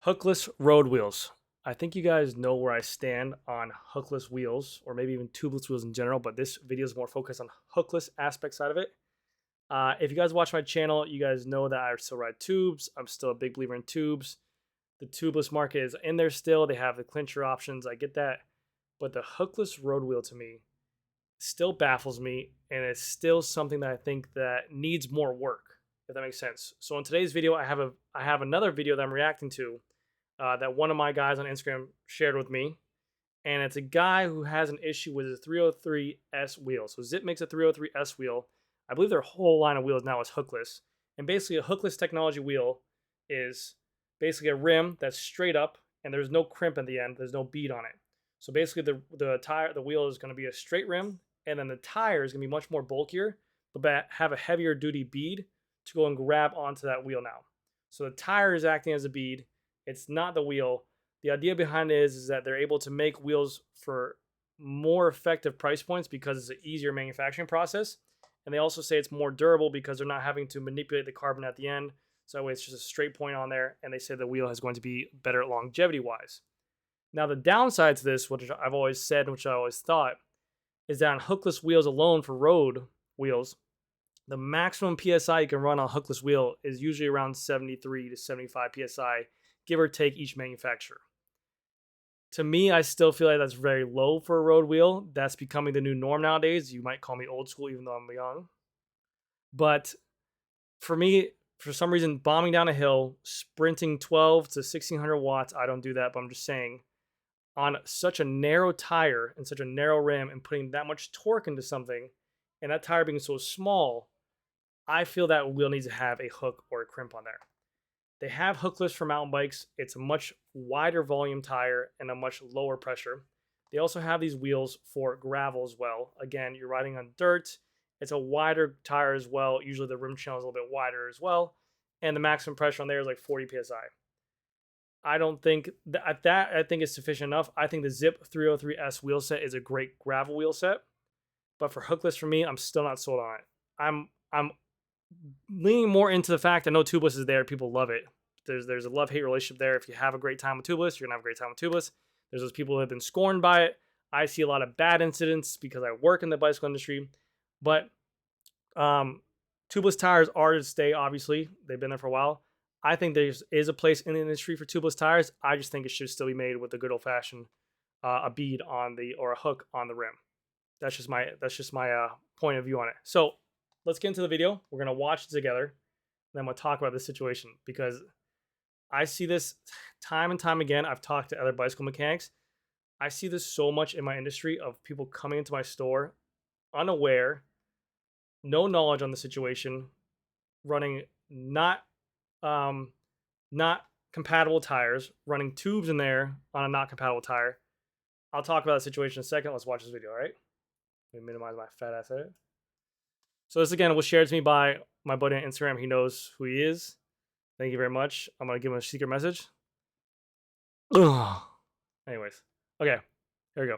Hookless road wheels. I think you guys know where I stand on hookless wheels, or maybe even tubeless wheels in general, but this video is more focused on hookless aspect side of it. If you guys watch my channel, you guys know that I still ride tubes. I'm still a big believer in tubes. The tubeless market is in there still. They have the clincher options. I get that. But the hookless road wheel to me still baffles me, and it's still something that I think that needs more work, if that makes sense. So in today's video, I have another video that I'm reacting to that one of my guys on Instagram shared with me. And it's a guy who has an issue with his 303S wheel. So Zip makes a 303S wheel. I believe their whole line of wheels now is hookless. And basically a hookless technology wheel is basically a rim that's straight up and there's no crimp at the end. There's no bead on it. So basically the wheel is going to be a straight rim, and then the tire is going to be much more bulkier, but have a heavier duty bead to go and grab onto that wheel now. So the tire is acting as a bead. It's not the wheel. The idea behind it is that they're able to make wheels for more effective price points because it's an easier manufacturing process. And they also say it's more durable because they're not having to manipulate the carbon at the end. So that way it's just a straight point on there. And they say the wheel is going to be better longevity wise. Now the downside to this, which I've always said, which I always thought, is that on hookless wheels alone for road wheels, the maximum PSI you can run on a hookless wheel is usually around 73 to 75 PSI, give or take each manufacturer. To me, I still feel like that's very low for a road wheel. That's becoming the new norm nowadays. You might call me old school even though I'm young. But for me, for some reason, bombing down a hill, sprinting 12 to 1600 watts, I don't do that, but I'm just saying, on such a narrow tire and such a narrow rim and putting that much torque into something, and that tire being so small, I feel that wheel needs to have a hook or a crimp on there. They have hookless for mountain bikes. It's a much wider volume tire and a much lower pressure. They also have these wheels for gravel as well. Again, you're riding on dirt. It's a wider tire as well. Usually the rim channel is a little bit wider as well. And the maximum pressure on there is like 40 PSI. I don't think that I think is sufficient enough. I think the Zip 303S wheel set is a great gravel wheel set. But for hookless for me, I'm still not sold on it. I'm leaning more into the fact I know tubeless is there. People love it. There's a love-hate relationship there. If you have a great time with tubeless, you're going to have a great time with tubeless. There's those people who have been scorned by it. I see a lot of bad incidents because I work in the bicycle industry. But tubeless tires are to stay, obviously. They've been there for a while. I think there is a place in the industry for tubeless tires. I just think it should still be made with a good old-fashioned a bead on or a hook on the rim. That's just my point of view on it. So let's get into the video. We're going to watch it together. And then we'll talk about this situation because I see this time and time again. I've talked to other bicycle mechanics. I see this so much in my industry of people coming into my store unaware, no knowledge on the situation, running not compatible tires, running tubes in there on a not compatible tire. I'll talk about the situation in a second. Let's watch this video, all right? Let me minimize my fat ass edit. So this again was shared to me by my buddy on Instagram. He knows who he is. Thank you very much. I'm going to give him a secret message. Ugh. Anyways. Okay. Here we go.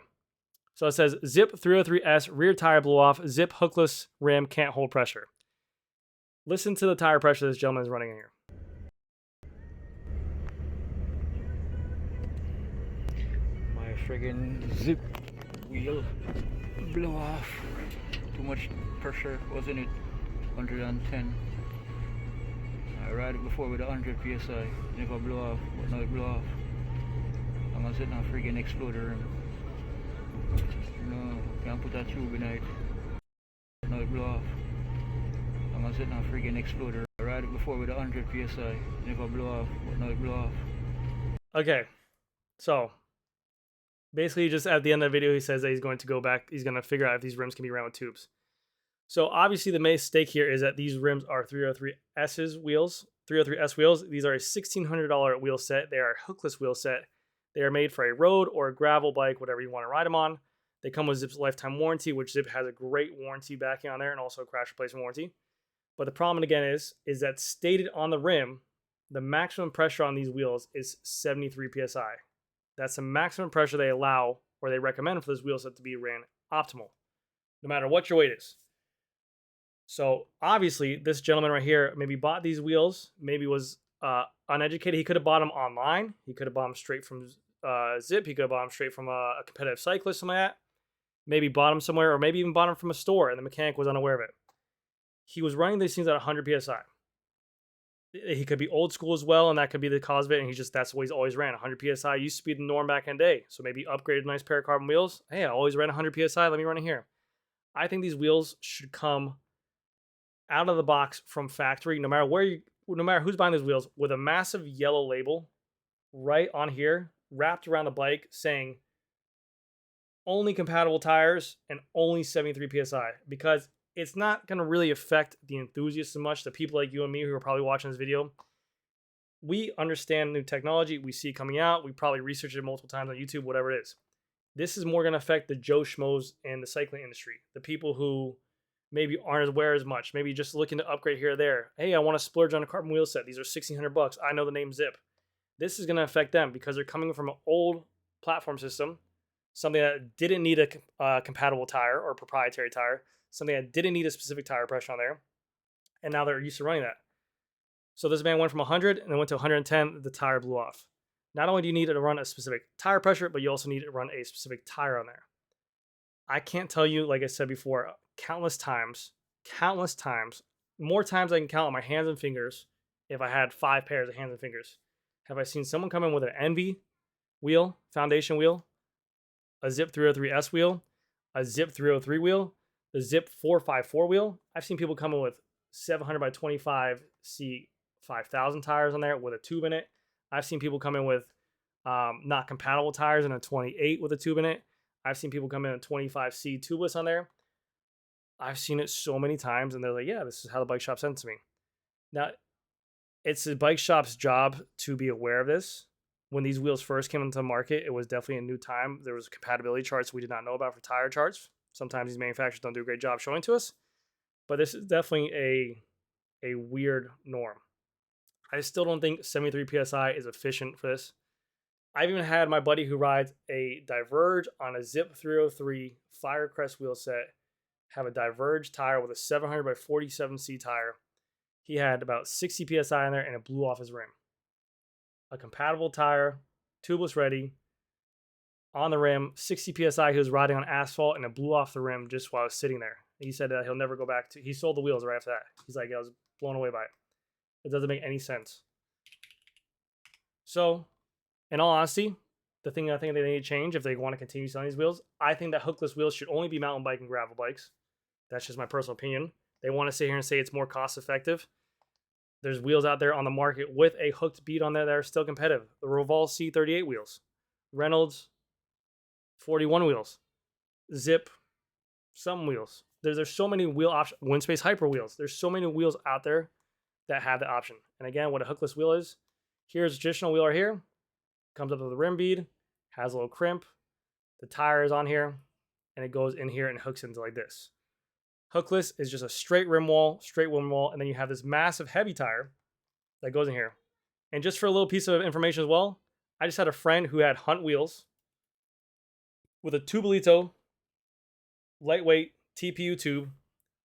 So it says, Zip 303S rear tire blew off. Zip hookless rim can't hold pressure. Listen to the tire pressure this gentleman is running in here. My friggin' Zip wheel blew off. Too much pressure was in it. 110. I ride it before with 100 PSI. Never blew off, but now it blew off. I'm gonna sit on a friggin' exploder rim. You know, can't put a tube in it. Now it blew off. I'm gonna sit on a friggin' exploder. I ride it before with 100 PSI. Never blew off, but now it blew off. Okay, so basically just at the end of the video, he says that he's going to go back. He's going to figure out if these rims can be ran with tubes. So obviously the main stake here is that these rims are 303S wheels. 303S wheels. These are a $1,600 wheel set. They are a hookless wheel set. They are made for a road or a gravel bike, whatever you want to ride them on. They come with Zip's lifetime warranty, which Zip has a great warranty backing on there, and also a crash replacement warranty. But the problem again is that stated on the rim, the maximum pressure on these wheels is 73 PSI. That's the maximum pressure they allow or they recommend for this wheel set to be ran optimal, no matter what your weight is. So obviously this gentleman right here maybe bought these wheels, maybe was uneducated, he could have bought them online. He could have bought them straight from Zip. He could have bought them straight from a competitive cyclist, something like that. Maybe bought them somewhere, or maybe even bought them from a store, and the mechanic was unaware of it. He was running these things at 100 psi. He could be old school as well, and that could be the cause of it. And that's what he's always ran. 100 psi used to be the norm back in the day. So maybe upgraded a nice pair of carbon wheels. Hey, I always ran 100 psi. Let me run it here. I think these wheels should come out of the box from factory, no matter who's buying these wheels, with a massive yellow label right on here, wrapped around the bike, saying only compatible tires and only 73 psi, because it's not going to really affect the enthusiasts so much. The people like you and me who are probably watching this video, we understand new technology. We see it coming out. We probably researched it multiple times on YouTube, whatever it is. This is more going to affect the Joe Schmoes in the cycling industry, the people who maybe aren't aware as much, maybe just looking to upgrade here or there. Hey, I want to splurge on a carbon wheel set. These are $1,600. I know the name Zip. This is going to affect them because they're coming from an old platform system, something that didn't need a compatible tire or proprietary tire, something that didn't need a specific tire pressure on there, and now they're used to running that. So this man went from 100 and then went to 110, the tire blew off. Not only do you need it to run a specific tire pressure, but you also need it to run a specific tire on there. I can't tell you, like I said before, countless times, more times I can count on my hands and fingers if I had 5 pairs of hands and fingers. Have I seen someone come in with an Envy wheel, foundation wheel, a Zip 303S wheel, a Zip 303 wheel, the Zip 454 wheel? I've seen people come in with 700 by 25 C 5000 tires on there with a tube in it. I've seen people come in with not compatible tires and a 28 with a tube in it. I've seen people come in a 25C tubeless on there. I've seen it so many times, and they're like, yeah, this is how the bike shop sent it to me. Now, it's the bike shop's job to be aware of this. When these wheels first came into the market, it was definitely a new time. There was compatibility charts we did not know about for tire charts. Sometimes these manufacturers don't do a great job showing to us, but this is definitely a weird norm. I still don't think 73 psi is efficient for this. I've even had my buddy who rides a Diverge on a Zip 303 Firecrest wheel set have a Diverge tire with a 700 by 47C tire. He had about 60 psi in there and it blew off his rim. A compatible tire, tubeless ready, on the rim, 60 psi. He was riding on asphalt and it blew off the rim just while I was sitting there. He said that he'll never go back to. He sold the wheels right after that. He's like, I was blown away by it. It doesn't make any sense. So, in all honesty, the thing I think they need to change if they want to continue selling these wheels, I think that hookless wheels should only be mountain bike and gravel bikes. That's just my personal opinion. They want to sit here and say it's more cost effective. There's wheels out there on the market with a hooked bead on there that are still competitive. The Revol C38 wheels, Reynolds 41 wheels, Zip some wheels. There's so many wheel options. WINSPACE Hyper wheels. There's so many wheels out there that have the option. And again, what a hookless wheel is, here's a traditional wheel right here. Comes up with a rim bead, has a little crimp. The tire is on here, and it goes in here and hooks into like this. Hookless is just a straight rim wall, and then you have this massive heavy tire that goes in here. And just for a little piece of information as well, I just had a friend who had Hunt wheels with a Tubolito lightweight TPU tube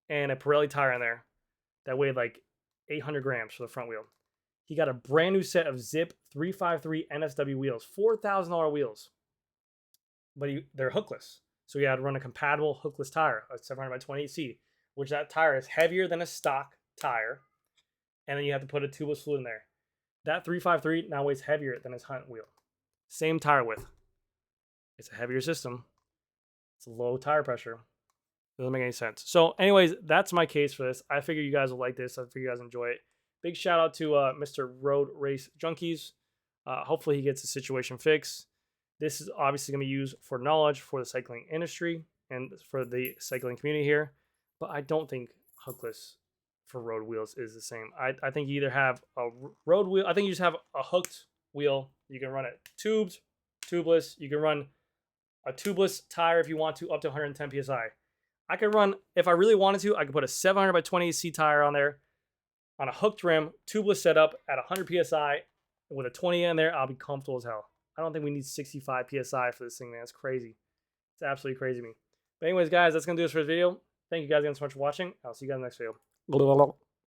and a Pirelli tire in there that weighed like 800 grams for the front wheel. He got a brand new set of Zip 353 NSW wheels, $4,000 wheels, but they're hookless. So he had to run a compatible hookless tire, a 700 by 28C, which that tire is heavier than a stock tire, and then you have to put a tubeless fluid in there. That 353 now weighs heavier than his Hunt wheel. Same tire width. It's a heavier system. It's low tire pressure. Doesn't make any sense. So anyways, that's my case for this. I figure you guys will like this. I figure you guys enjoy it. Big shout out to Mr. Road Race Junkies. Hopefully he gets the situation fixed. This is obviously going to be used for knowledge for the cycling industry and for the cycling community here. But I don't think hookless for road wheels is the same. I think you either have a road wheel. I think you just have a hooked wheel. You can run it tubed, tubeless. You can run a tubeless tire if you want to, up to 110 psi. I could run, if I really wanted to, I could put a 700 by 28C tire on there on a hooked rim, tubeless setup at 100 psi. With a 20 in there, I'll be comfortable as hell. I don't think we need 65 psi for this thing, man. It's crazy. It's absolutely crazy to me. But anyways, guys, that's going to do this for this video. Thank you guys again so much for watching. I'll see you guys in the next video.